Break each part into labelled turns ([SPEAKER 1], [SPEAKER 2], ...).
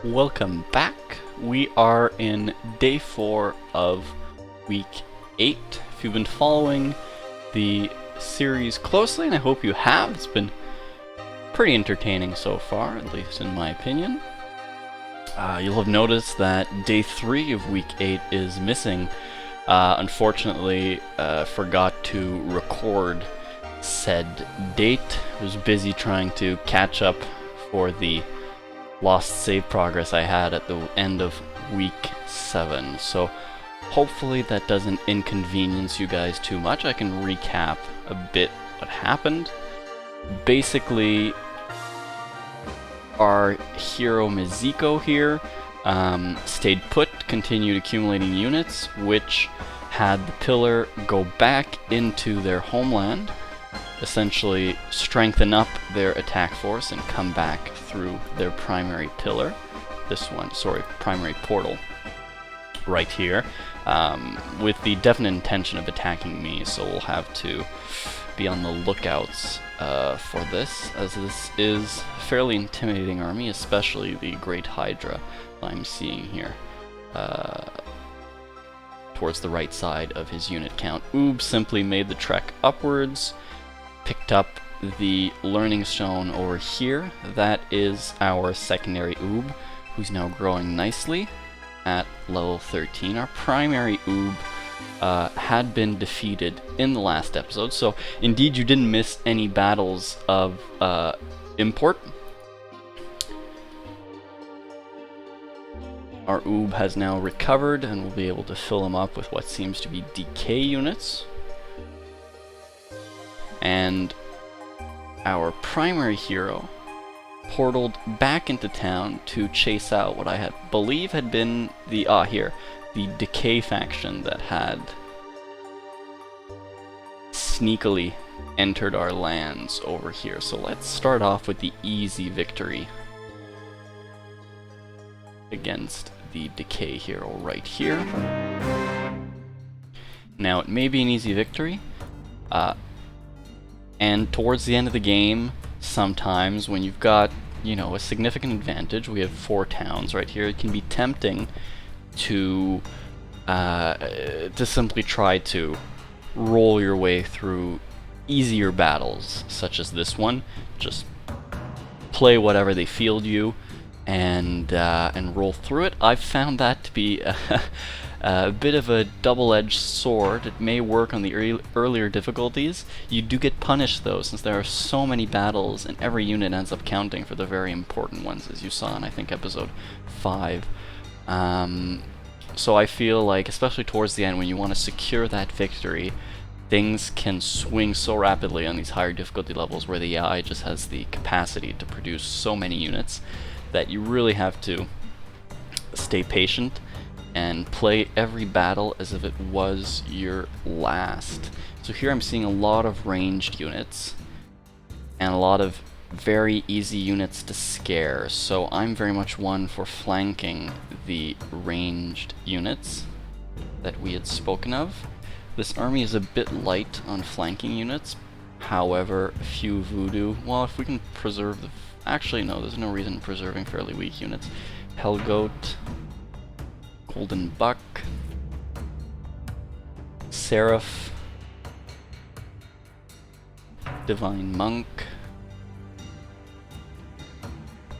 [SPEAKER 1] Welcome back. We are in day 4 of week 8. If you've been following the series closely, and I hope you have, it's been pretty entertaining so far, at least in my opinion. You'll have noticed that day 3 of week 8 is missing. Unfortunately, forgot to record said date. I was busy trying to catch up for the lost save progress I had at the end of week 7. So hopefully that doesn't inconvenience you guys too much. I can recap a bit what happened. Basically, our hero Mizuko here stayed put, continued accumulating units, which had the pillar go back into their homeland, essentially strengthen up their attack force and come back through their primary pillar. Primary portal right here, with the definite intention of attacking me, so we'll have to be on the lookouts for this, as this is a fairly intimidating army, especially the Great Hydra I'm seeing here towards the right side of his unit count. Oob simply made the trek upwards, picked up the learning stone over here. That is our secondary Oob, who's now growing nicely at level 13. Our primary Oob had been defeated in the last episode, so indeed you didn't miss any battles of import. Our Oob has now recovered, and we'll be able to fill him up with what seems to be decay units. And our primary hero portaled back into town to chase out what I believe had been the decay faction that had sneakily entered our lands over here. So let's start off with the easy victory against the decay hero right here. Now, it may be an easy victory, and towards the end of the game, sometimes when you've got, a significant advantage, we have 4 towns right here, it can be tempting to simply try to roll your way through easier battles, such as this one. Just play whatever they field you and roll through it. I've found that to be a bit of a double-edged sword. It may work on the earlier difficulties. You do get punished though, since there are so many battles and every unit ends up counting for the very important ones, as you saw in, I think, episode 5. So I feel like, especially towards the end, when you want to secure that victory, things can swing so rapidly on these higher difficulty levels where the AI just has the capacity to produce so many units that you really have to stay patient and play every battle as if it was your last. So here I'm seeing a lot of ranged units and a lot of very easy units to scare, so I'm very much one for flanking the ranged units that we had spoken of. This army is a bit light on flanking units, however, a few voodoo, well, if we can preserve the... Actually, no, there's no reason preserving fairly weak units. Hellgoat, Golden Buck, Seraph, Divine Monk.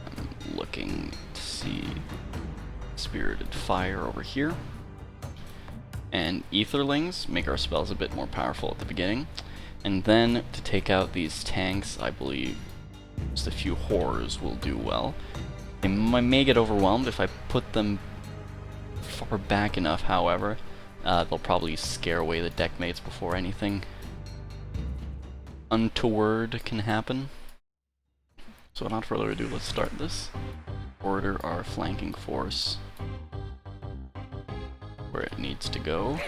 [SPEAKER 1] I'm looking to see Spirited Fire over here. And Etherlings make our spells a bit more powerful at the beginning. And then to take out these tanks, I believe just a few horrors will do well. They may get overwhelmed if I put them far back enough, however. They'll probably scare away the deckmates before anything untoward can happen. So without further ado, let's start this. Order our flanking force where it needs to go.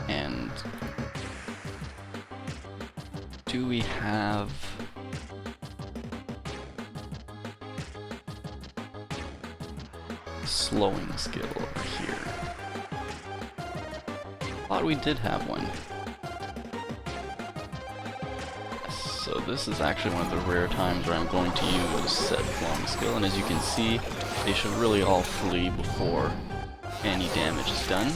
[SPEAKER 1] And do we have... slowing skill over here? Thought we did have one. So this is actually one of the rare times where I'm going to use said long skill, and as you can see, they should really all flee before any damage is done.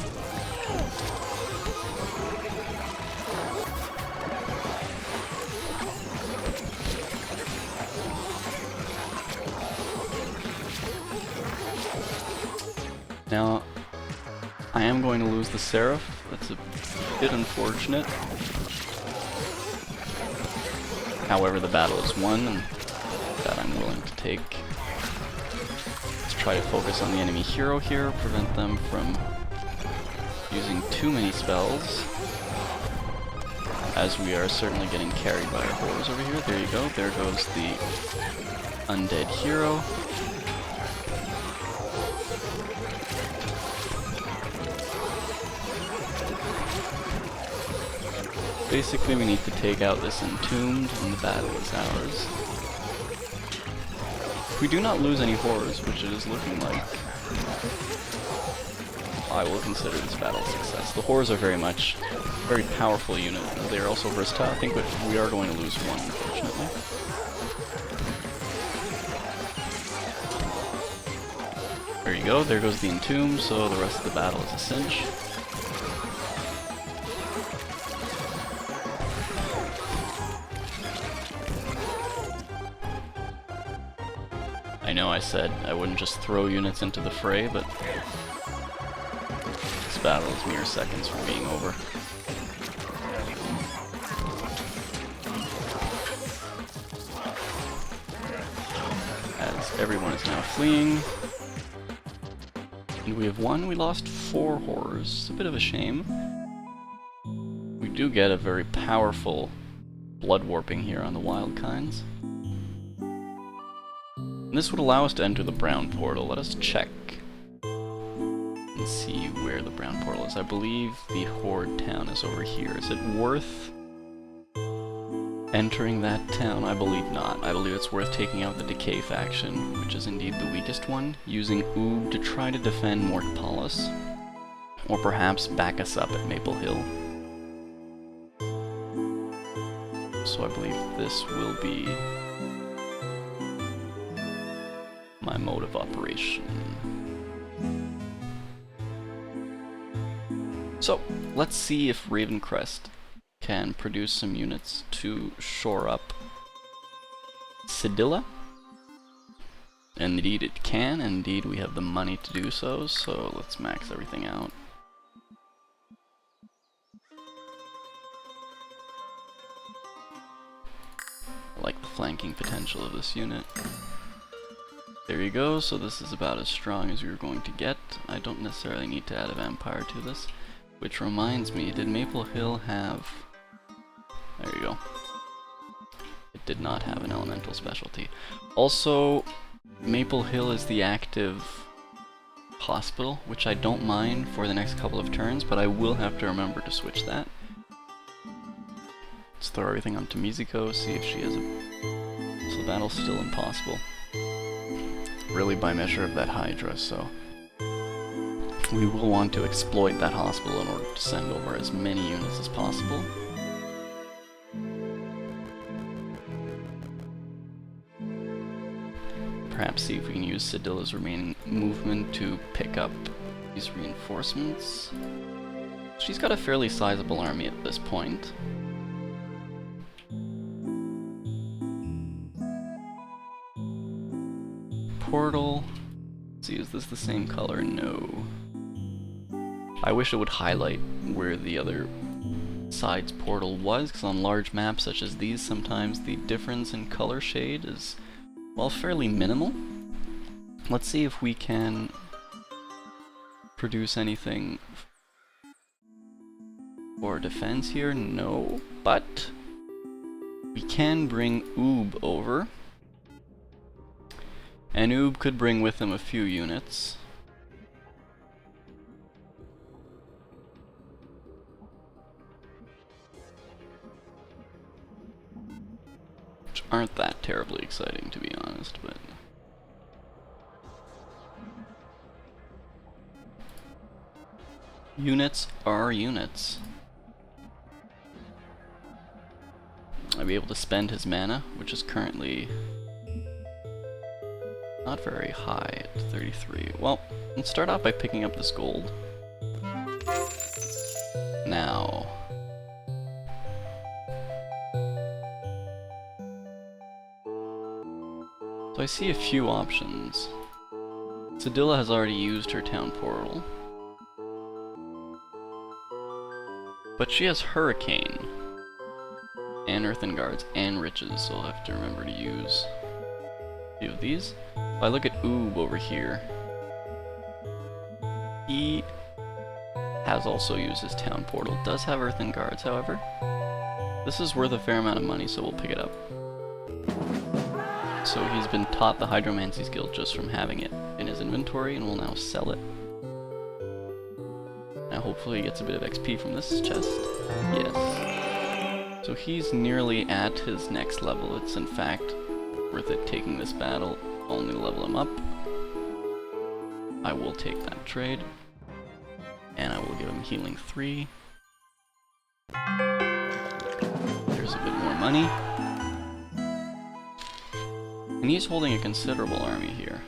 [SPEAKER 1] Now, I am going to lose the Seraph. That's a bit unfortunate. However, the battle is won, and that I'm willing to take. Let's try to focus on the enemy hero here, prevent them from using too many spells, as we are certainly getting carried by our horrors over here. There you go, there goes the undead hero. Basically, we need to take out this Entombed, and the battle is ours. If we do not lose any horrors, which it is looking like, I will consider this battle a success. The horrors are very powerful unit. They are also versatile. I think we are going to lose one, unfortunately. There you go, there goes the Entombed, so the rest of the battle is a cinch. I know I said I wouldn't just throw units into the fray, but this battle is mere seconds from being over. As everyone is now fleeing. And we have won. We lost 4 horrors. It's a bit of a shame. We do get a very powerful blood warping here on the wild kinds. And this would allow us to enter the brown portal. Let us check and see where the brown portal is. I believe the Horde town is over here. Is it worth entering that town? I believe not. I believe it's worth taking out the Decay faction, which is indeed the weakest one, using Oob to try to defend Mort Paulus, or perhaps back us up at Maple Hill. So I believe this will be my mode of operation. So, let's see if Ravencrest can produce some units to shore up Cedilla. And indeed it can, and indeed we have the money to do so, so let's max everything out. I like the flanking potential of this unit. There you go, so this is about as strong as you're going to get. I don't necessarily need to add a vampire to this. Which reminds me, did Maple Hill have... There you go. It did not have an elemental specialty. Also, Maple Hill is the active hospital, which I don't mind for the next couple of turns, but I will have to remember to switch that. Let's throw everything onto Mizuko, see if she has a... So the battle's still impossible. Really by measure of that Hydra, so we will want to exploit that hospital in order to send over as many units as possible. Perhaps see if we can use Cedilla's remaining movement to pick up these reinforcements. She's got a fairly sizable army at this point. Portal. Let's see, is this the same color? No. I wish it would highlight where the other side's portal was, because on large maps such as these, sometimes the difference in color shade is, well, fairly minimal. Let's see if we can produce anything for defense here. No, but we can bring Oob over. And Oob could bring with him a few units. Which aren't that terribly exciting, to be honest, but... Units are units. I'll be able to spend his mana, which is currently Not very high at 33. Well, let's start off by picking up this gold. Now. So I see a few options. Sedilla has already used her town portal. But she has Hurricane. And Earthen Guards and Riches, so I'll have to remember to use a few of these. If I look at Oob over here, he has also used his town portal. Does have Earthen Guards, however. This is worth a fair amount of money, so we'll pick it up. So he's been taught the Hydromancy skill just from having it in his inventory, and will now sell it. Now hopefully he gets a bit of XP from this chest. Yes. So he's nearly at his next level. It's in fact worth it taking this battle, only to level him up. I will take that trade. And I will give him healing 3. There's a bit more money. And he's holding a considerable army here.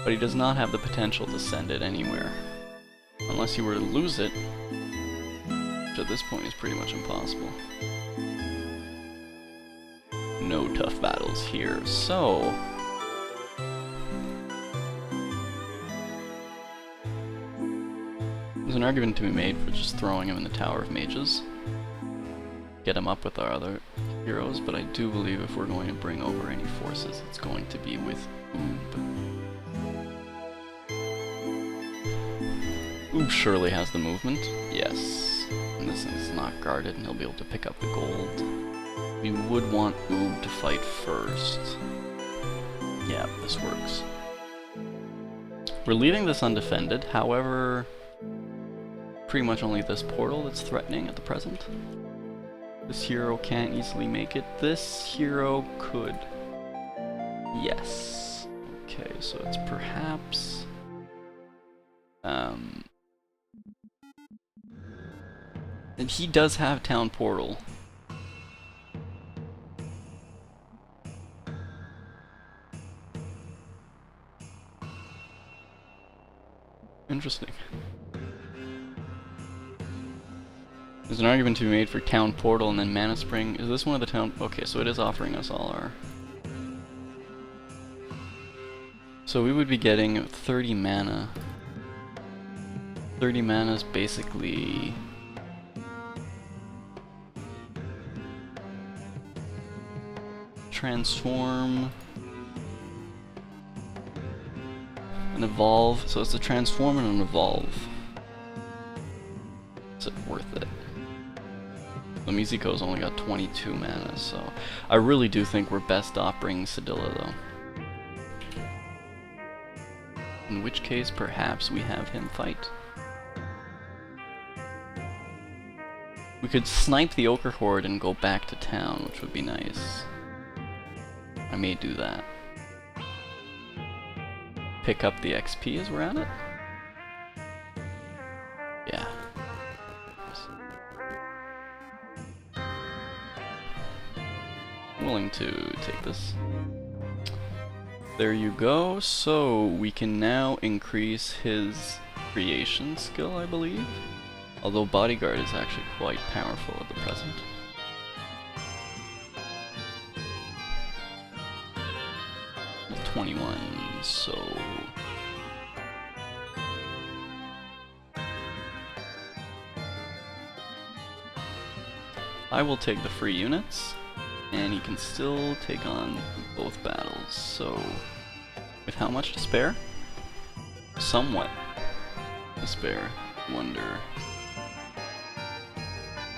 [SPEAKER 1] But he does not have the potential to send it anywhere. Unless he were to lose it, which at this point is pretty much impossible. No tough battles here, so... there's an argument to be made for just throwing him in the Tower of Mages. Get him up with our other heroes, but I do believe if we're going to bring over any forces, it's going to be with Oob. Oob surely has the movement. Yes. And this is not guarded, and he'll be able to pick up the gold. We would want Oob to fight first. Yeah, this works. We're leaving this undefended, however, pretty much only this portal that's threatening at the present. This hero can't easily make it. This hero could. Yes. Okay, so it's perhaps... and he does have town portal. Interesting. There's an argument to be made for town portal and then mana spring. Is this one of the town? Okay, so it is offering us all our... so we would be getting 30 mana. 30 mana is basically... transform... and evolve. So it's a transform and an evolve. Is it worth it? The Mizuko's only got 22 mana, so I really do think we're best off bringing Sedilla, though. In which case, perhaps we have him fight. We could snipe the Ochre Horde and go back to town, which would be nice. I may do that. Pick up the XP as we're at it? Yeah. Willing to take this. There you go. So we can now increase his creation skill, I believe. Although Bodyguard is actually quite powerful at the present. Well, 21, so... I will take the free units. And he can still take on both battles, so... with how much to spare? Somewhat to spare. Wonder...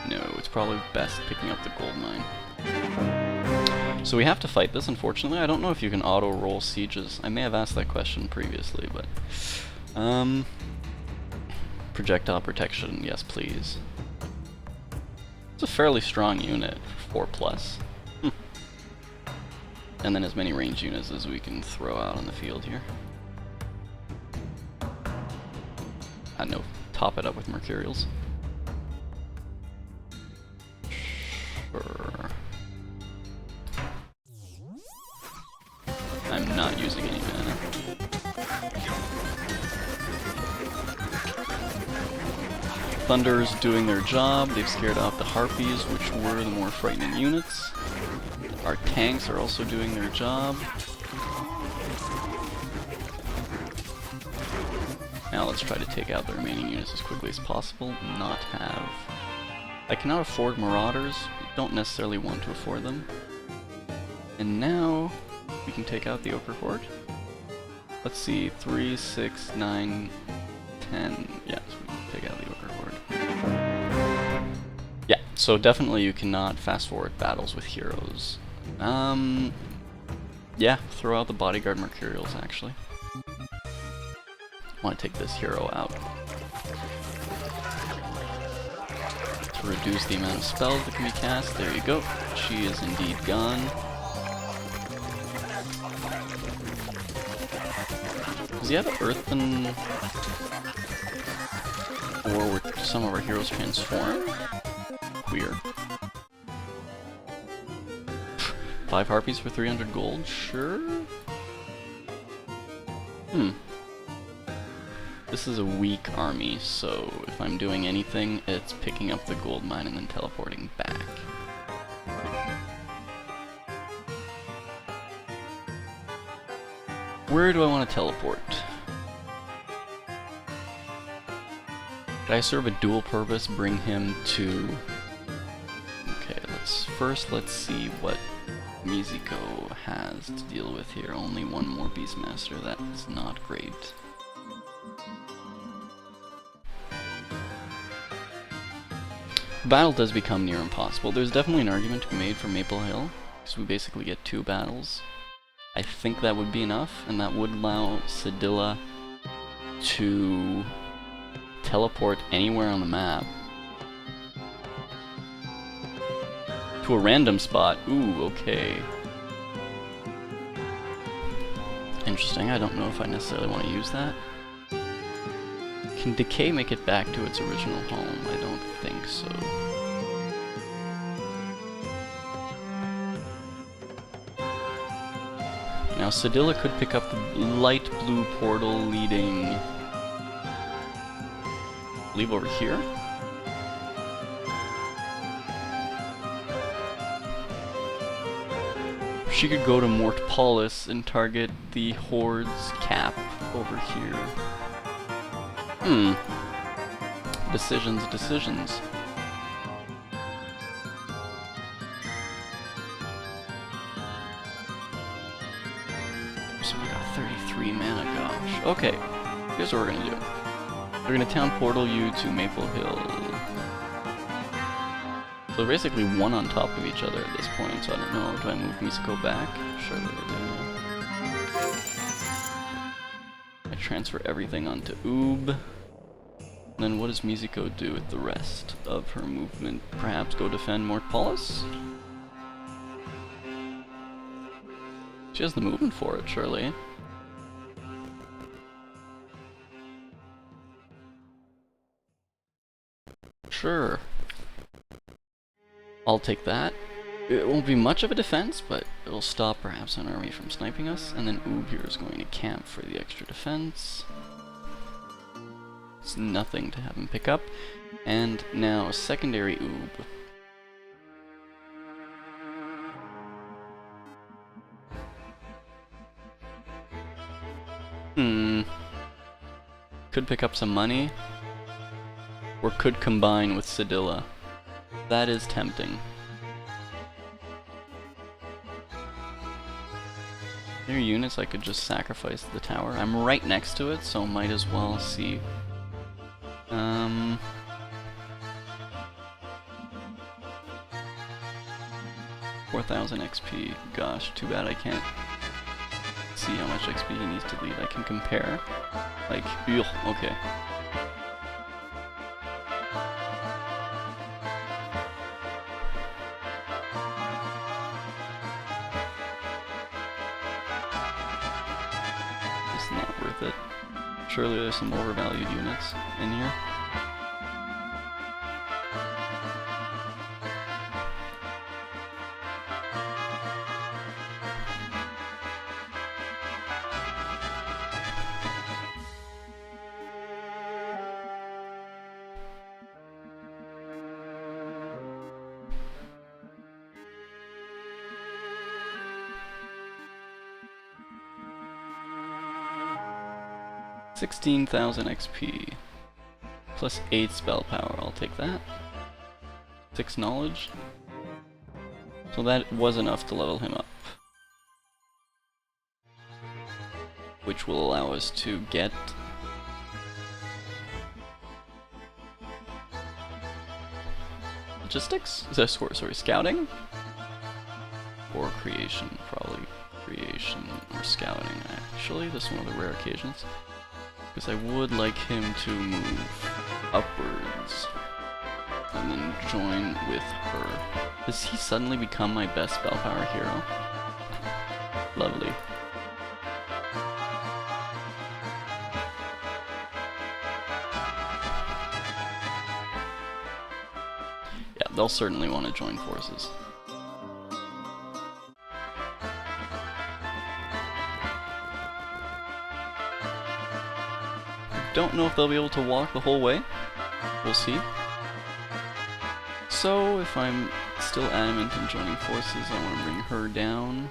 [SPEAKER 1] no, it's probably best picking up the gold mine. So we have to fight this, unfortunately. I don't know if you can auto-roll sieges. I may have asked that question previously, but... projectile protection, yes please. It's a fairly strong unit, 4+. And then as many range units as we can throw out on the field here. No, top it up with Mercurials. Sure. not using any mana. Thunder's doing their job. They've scared off the Harpies, which were the more frightening units. Our tanks are also doing their job. Now let's try to take out the remaining units as quickly as possible. Not have... I cannot afford Marauders. Don't necessarily want to afford them. And now we can take out the Ochre Horde. Let's see, 3, 6, 9, 10. Yes, we can take out the Ochre Horde. Yeah, so definitely you cannot fast forward battles with heroes. Yeah, throw out the Bodyguard Mercurials actually. I want to take this hero out to reduce the amount of spells that can be cast. There you go. She is indeed gone. Does he have Earthen or were some of our heroes transformed? Queer. 5 Harpies for 300 gold? Sure? This is a weak army, so if I'm doing anything, it's picking up the gold mine and then teleporting back. Where do I want to teleport? Could I serve a dual purpose, bring him to... Okay, let's see what Mizuko has to deal with here. Only one more Beastmaster, that is not great. Battle does become near impossible. There's definitely an argument to be made for Maple Hill, because we basically get 2 battles. I think that would be enough, and that would allow Cedilla to teleport anywhere on the map. To a random spot. Ooh, okay. Interesting, I don't know if I necessarily want to use that. Can Decay make it back to its original home? I don't think so. Now Cedilla could pick up the light blue portal leading... I believe over here? She could go to Mortpolis and target the Horde's cap over here. Decisions. So we got 33 mana, gosh. Okay, here's what we're gonna do. We're gonna town portal you to Maple Hill. So they're basically one on top of each other at this point, so I don't know. Do I move Mizuko back? Surely I do. I transfer everything onto Oob. Then what does Mizuko do with the rest of her movement? Perhaps go defend Mortpolis? She has the movement for it, surely. Sure. I'll take that. It won't be much of a defense, but it'll stop perhaps an army from sniping us. And then Oob here is going to camp for the extra defense. It's nothing to have him pick up. And now secondary Oob. Could pick up some money. Or could combine with Cedilla. That is tempting. There are units I could just sacrifice the tower. I'm right next to it, so might as well see. 4,000 XP. Gosh, too bad I can't see how much XP he needs to lead. I can compare. Like, ugh, okay. It's not worth it. Surely there's some overvalued units in here. 16,000 XP. Plus 8 spell power, I'll take that. 6 knowledge. So that was enough to level him up. Which will allow us to get logistics? Sorry, scouting? Or creation, probably creation or scouting actually. This is one of the rare occasions. Because I would like him to move upwards and then join with her. Does he suddenly become my best spell power hero? Lovely. Yeah, they'll certainly want to join forces. Don't know if they'll be able to walk the whole way. We'll see. So, if I'm still adamant in joining forces, I want to bring her down.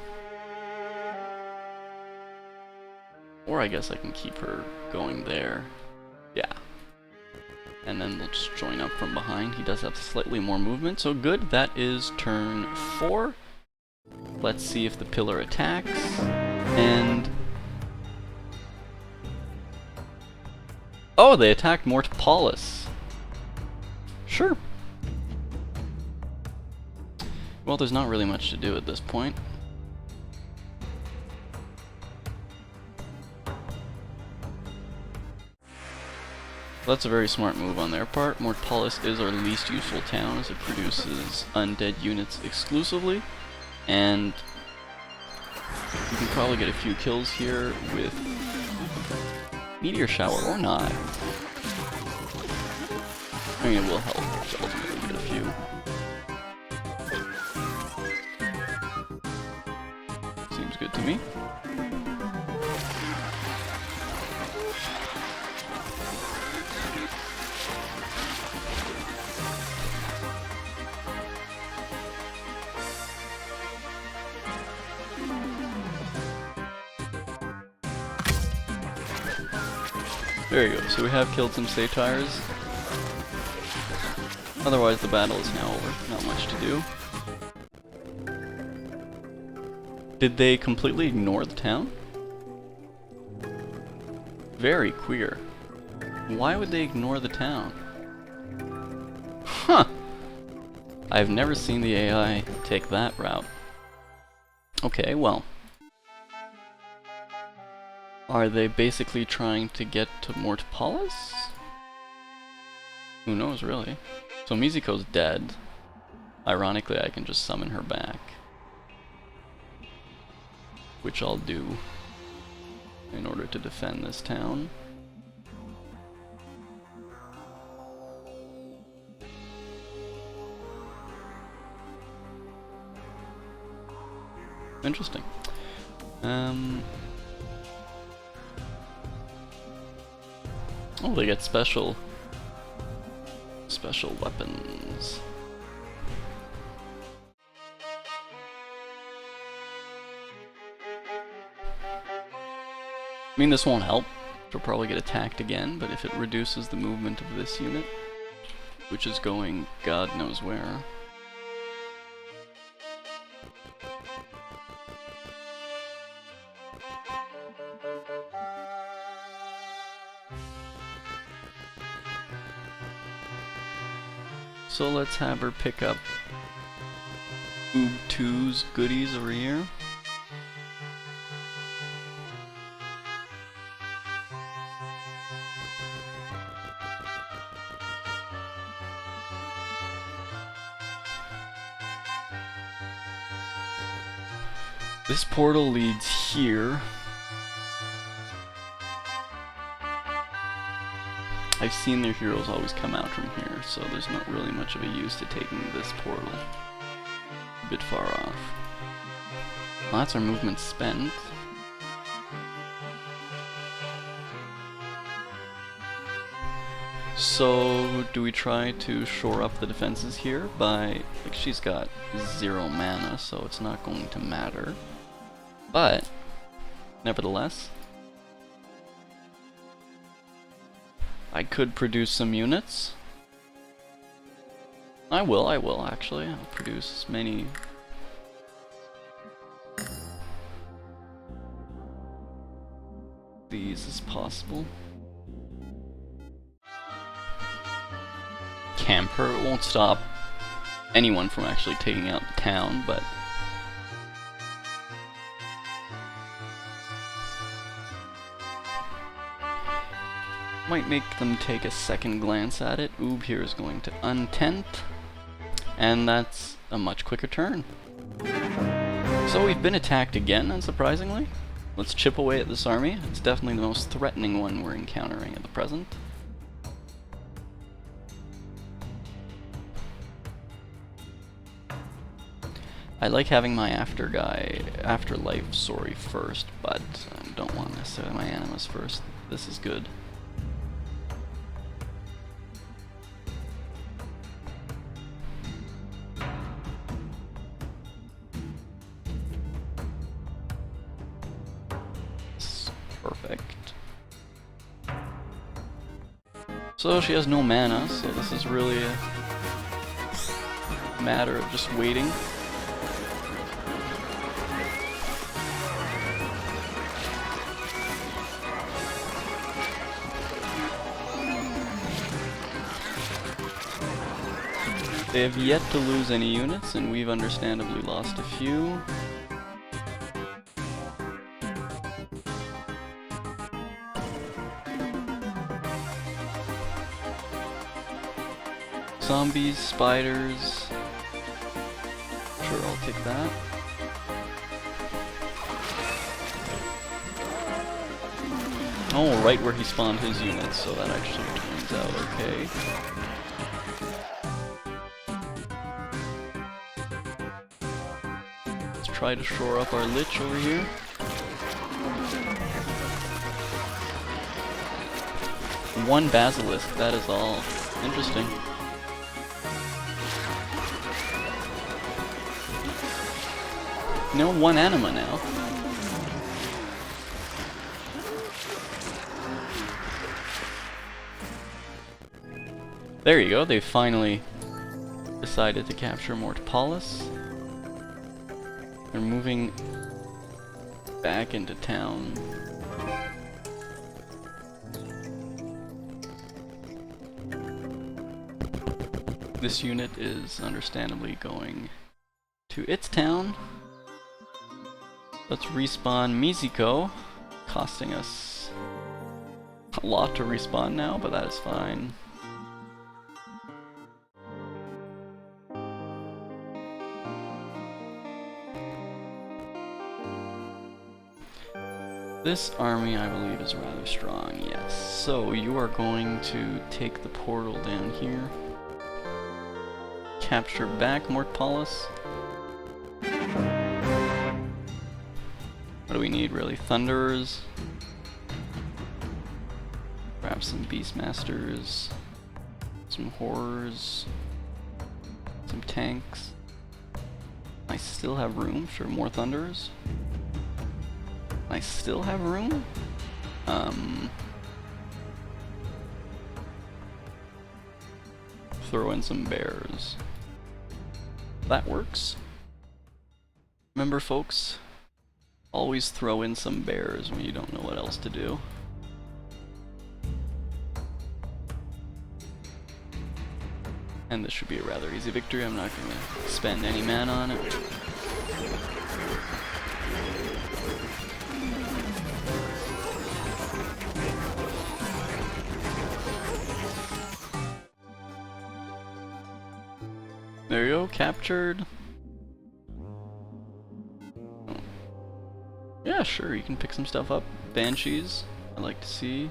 [SPEAKER 1] Or I guess I can keep her going there. Yeah. And then they'll just join up from behind. He does have slightly more movement, so good. That is turn 4. Let's see if the pillar attacks. And... oh, they attacked Mortopolis. Sure. Well, there's not really much to do at this point. That's a very smart move on their part. Mortopolis is our least useful town as it produces undead units exclusively. And you can probably get a few kills here with Meteor Shower or not. I mean, it will help to ultimately get a few. Seems good to me. There you go, so we have killed some satyrs. Otherwise the battle is now over, not much to do. Did they completely ignore the town? Very queer. Why would they ignore the town? Huh! I've never seen the AI take that route. Okay, well. Are they basically trying to get to Mortopolis? Who knows, really? So Mizuko's dead. Ironically, I can just summon her back. Which I'll do in order to defend this town. Interesting. Oh, they get special weapons. I mean, this won't help. She'll probably get attacked again, but if it reduces the movement of this unit, which is going God knows where. So let's have her pick up Oob 2's goodies over here. This portal leads here. I've seen their heroes always come out from here, so there's not really much of a use to taking this portal. A bit far off. Well, that's our movement spent. So, do we try to shore up the defenses here by... like, she's got 0 mana, so it's not going to matter. But, nevertheless... I could produce some units. I will actually. I'll produce as many. These as possible. Camper, it won't stop anyone from actually taking out the town, but might make them take a second glance at it. Oob here is going to untent, and that's a much quicker turn. So we've been attacked again, unsurprisingly. Let's chip away at this army. It's definitely the most threatening one we're encountering at the present. I like having my afterlife, sorry, first, but I don't want necessarily my animus first. This is good. Perfect. So she has no mana, so this is really a matter of just waiting. They have yet to lose any units, and we've understandably lost a few. Zombies, spiders. Sure, I'll take that. Oh, right where he spawned his units, so that actually turns out okay. Let's try to shore up our Lich over here. One Basilisk, that is all. Interesting. No, one anima now. There you go, they finally decided to capture Mortpolis. They're moving back into town. This unit is understandably going to its town. Let's respawn Mizuko, costing us a lot to respawn now, but that is fine. This army, I believe, is rather strong, yes. So you are going to take the portal down here, capture back Mortpolis. What do we need, really? Thunderers. Grab some Beastmasters. Some Horrors. Some Tanks. I still have room for more Thunderers. I still have room? Throw in some bears. That works. Remember, folks? Always throw in some bears when you don't know what else to do. And this should be a rather easy victory. I'm not going to spend any mana on it. There you go, captured. Yeah, sure, you can pick some stuff up. Banshees, I'd like to see.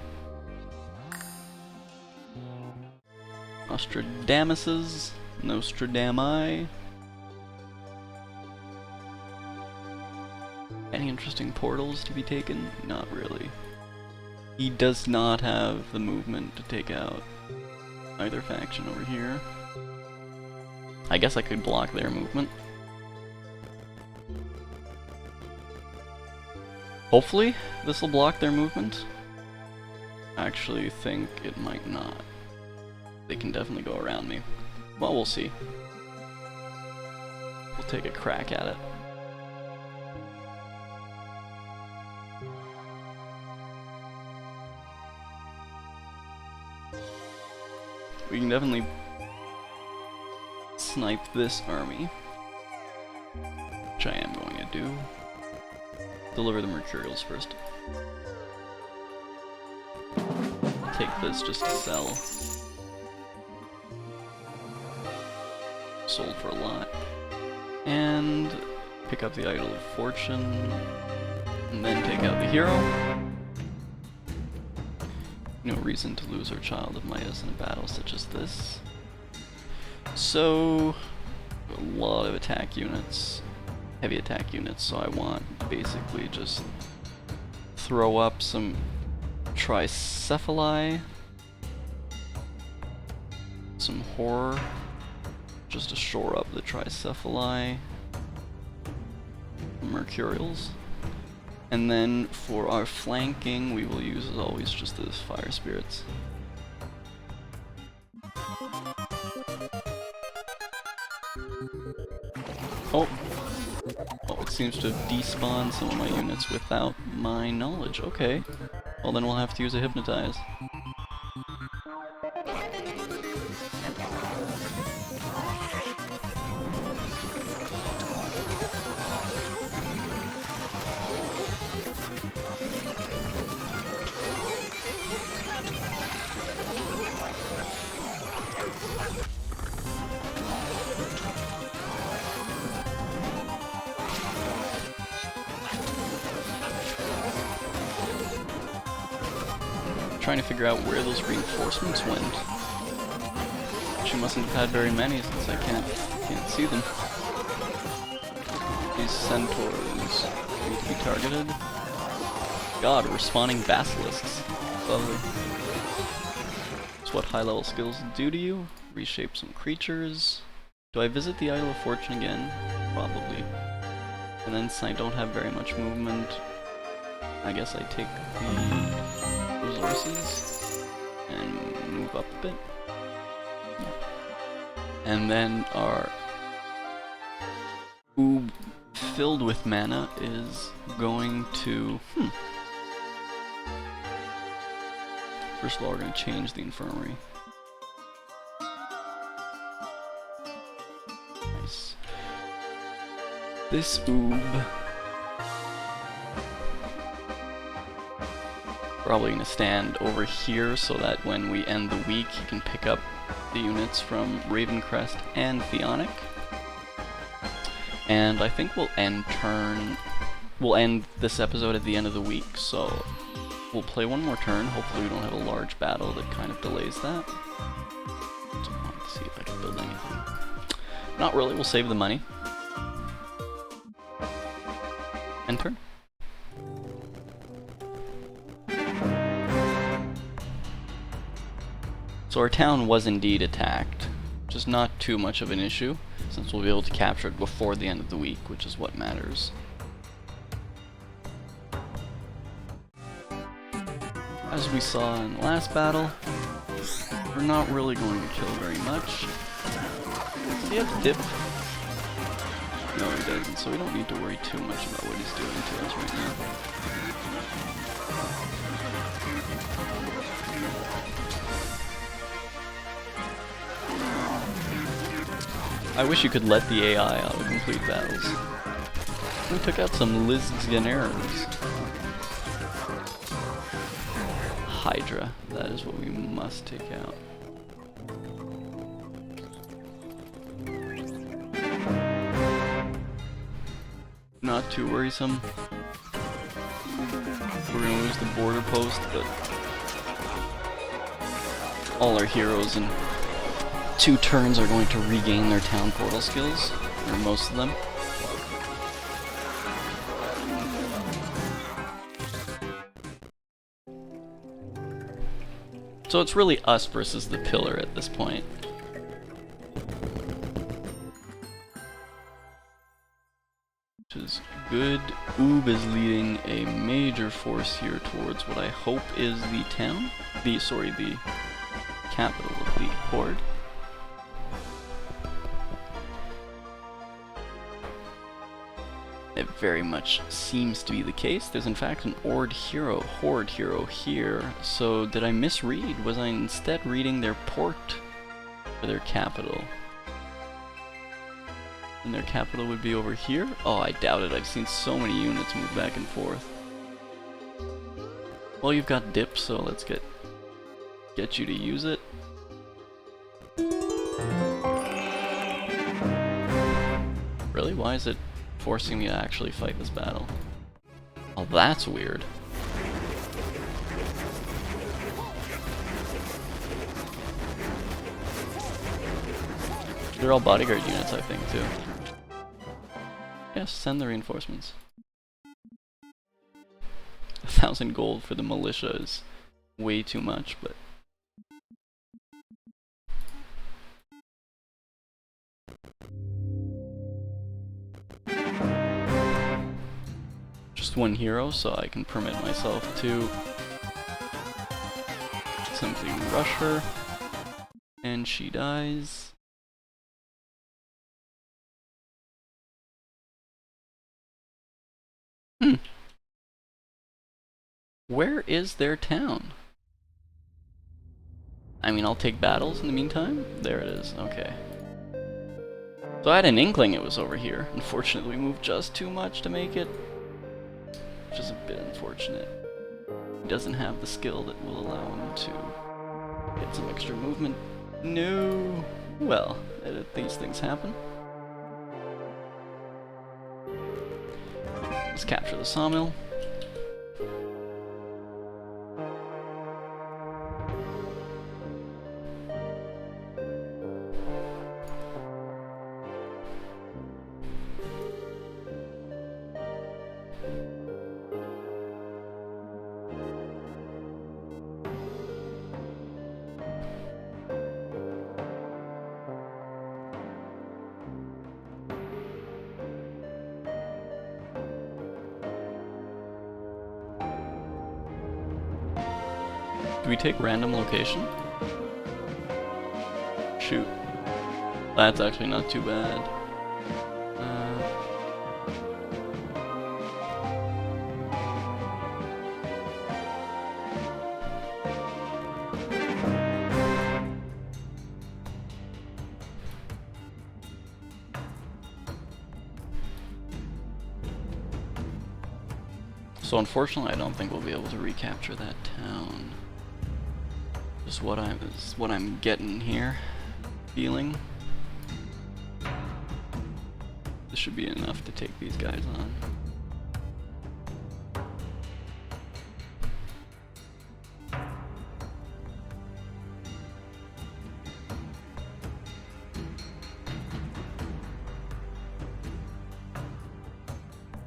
[SPEAKER 1] Nostradamuses, Nostradami. Any interesting portals to be taken? Not really. He does not have the movement to take out either faction over here. I guess I could block their movement. Hopefully, this will block their movement. actually think it might not. They can definitely go around me. Well, we'll see. We'll take a crack at it. We can definitely snipe this army, which I am going to do. Deliver the Mercurials first. Take this just to sell. Sold for a lot. And pick up the Idol of Fortune, and then take out the hero. No reason to lose our Child of Midas in a battle such as this. So, a lot of attack units, heavy attack units, so I want basically just throw up some Tricephali, some Horror, just to shore up the Tricephali, Mercurials. And then for our flanking, we will use, as always, just those Fire Spirits. Oh! Oh, it seems to have despawned some of my units without my knowledge. Okay. Well, then we'll have to use a Hypnotize. Trying to figure out where those reinforcements went. She mustn't have had very many since I can't see them. These centaurs need to be targeted. God, we're spawning basilisks. Lovely. That's what high level skills do to you. Reshape some creatures. Do I visit the Idol of Fortune again? Probably. And then since I don't have very much movement, I guess I take the resources and move up a bit. Yeah. And then our oob filled with mana is going to first of all, we're going to change the infirmary. Nice. This oob probably going to stand over here so that when we end the week, you can pick up the units from Ravencrest and Theonic. And I think we'll end this episode at the end of the week, so we'll play one more turn. Hopefully we don't have a large battle that kind of delays that. So let's see if I can build anything. Not really, we'll save the money. End turn. So our town was indeed attacked, which is not too much of an issue, since we'll be able to capture it before the end of the week, which is what matters. As we saw in the last battle, we're not really going to kill very much. Does he have dip? No, he doesn't, so we don't need to worry too much about what he's doing to us right now. I wish you could let the AI auto-complete battles. We took out some Legionnaires. Hydra, that is what we must take out. Not too worrisome. We're gonna lose the border post, but all our heroes in 2 turns are going to regain their town portal skills, or most of them. So it's really us versus the pillar at this point. which is good. Oob is leading a major force here towards what I hope is the town. The capital of the horde. It very much seems to be the case. There's in fact an horde hero here. So did I misread? Was I instead reading their port for their capital? And their capital would be over here? Oh, I doubt it. I've seen so many units move back and forth. Well, you've got dip, so let's get you to use it. Really? Why is it forcing me to actually fight this battle? Oh, that's weird. They're all bodyguard units, I think, too. Yes, send the reinforcements. 1,000 gold for the militia is way too much, but... Just one hero, so I can permit myself to simply rush her, and she dies. Where is their town? I mean, I'll take battles in the meantime. There it is, okay. So I had an inkling it was over here. Unfortunately, we moved just too much to make it. Which is a bit unfortunate. He doesn't have the skill that will allow him to get some extra movement. No! Well, these things happen. Let's capture the sawmill. Do we take random location? Shoot. That's actually not too bad. So unfortunately, I don't think we'll be able to recapture that town. Just what I'm getting here, feeling. This should be enough to take these guys on.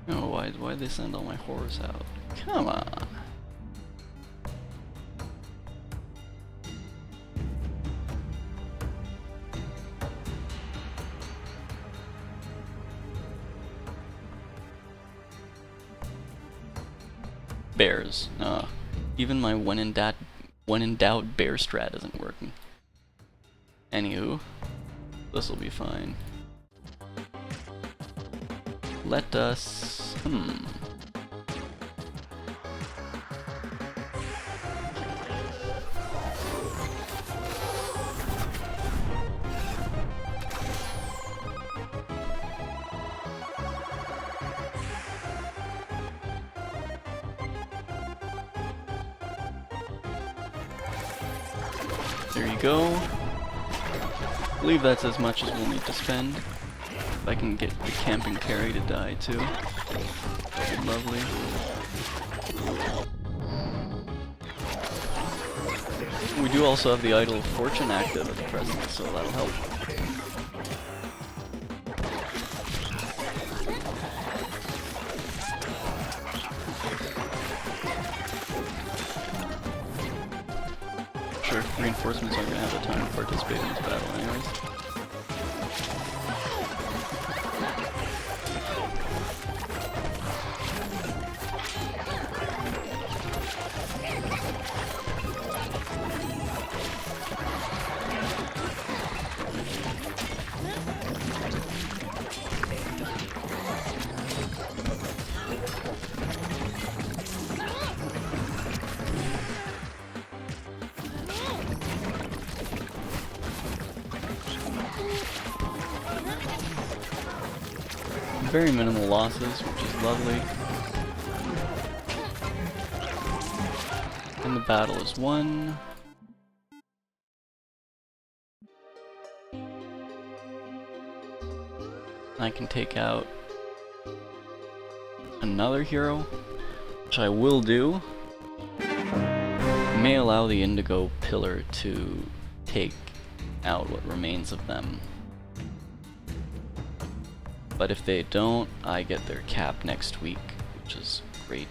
[SPEAKER 1] Oh, why'd they send all my horrors out? Come on. Bears. Even my when in doubt bear strat isn't working. Anywho, this'll be fine. Let us There you go. I believe that's as much as we'll need to spend. If I can get the camping carry to die too. That'd be lovely. We do also have the Idol of Fortune active at the present, so that'll help. Sure, reinforcements aren't going to have the time to participate in this battle anyways. very minimal losses, which is lovely. And the battle is won. I can take out another hero, which I will do. May allow the Indigo Pillar to take out what remains of them. But if they don't, I get their cap next week, which is great.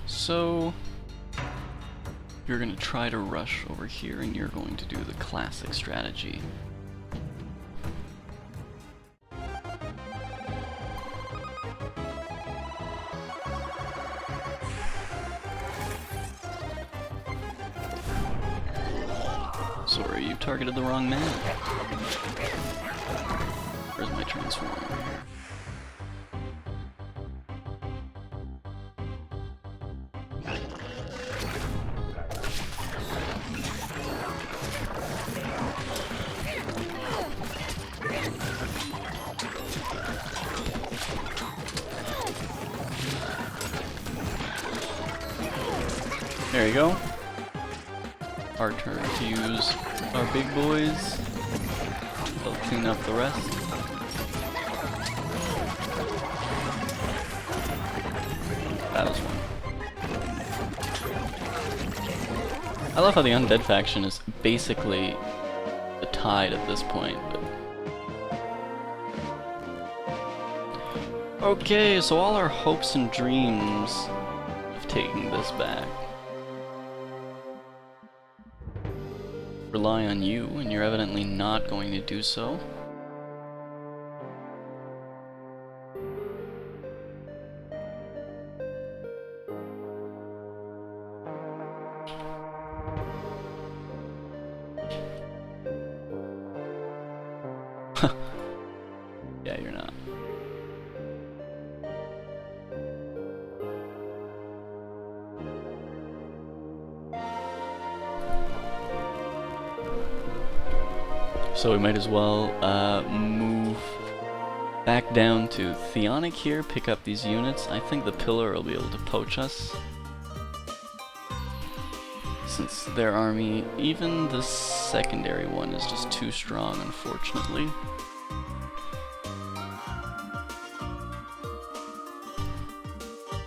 [SPEAKER 1] So, you're going to try to rush over here and you're going to do the classic strategy. Sorry, you targeted the wrong man. Where's my transformer here? There you go. Our turn to use our big boys. They'll clean up the rest. That was one. I love how the undead faction is basically the tide at this point. But okay, so all our hopes and dreams of taking this back rely on you, and you're evidently not going to do so. Yeah, you're not. So we might as well move back down to Theonic here, pick up these units. I think the pillar will be able to poach us, since their army, even the secondary one, is just too strong, unfortunately.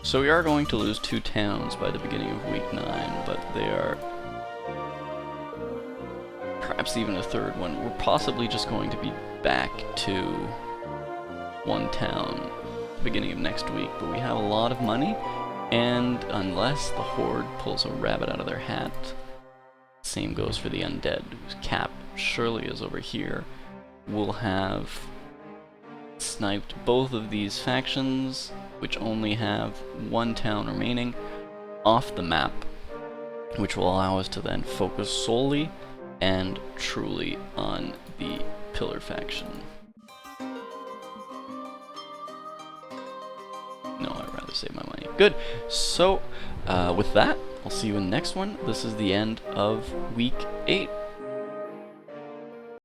[SPEAKER 1] So we are going to lose 2 towns by the beginning of week 9, but they are perhaps even a 3rd one. We're possibly just going to be back to 1 town beginning of next week, but we have a lot of money, and unless the Horde pulls a rabbit out of their hat, same goes for the undead, whose cap surely is over here, we'll have sniped both of these factions, which only have 1 town remaining, off the map, which will allow us to then focus solely and truly on the Pillar faction. No, I'd rather save my money. Good. So, with that, I'll see you in the next one. This is the end of week 8.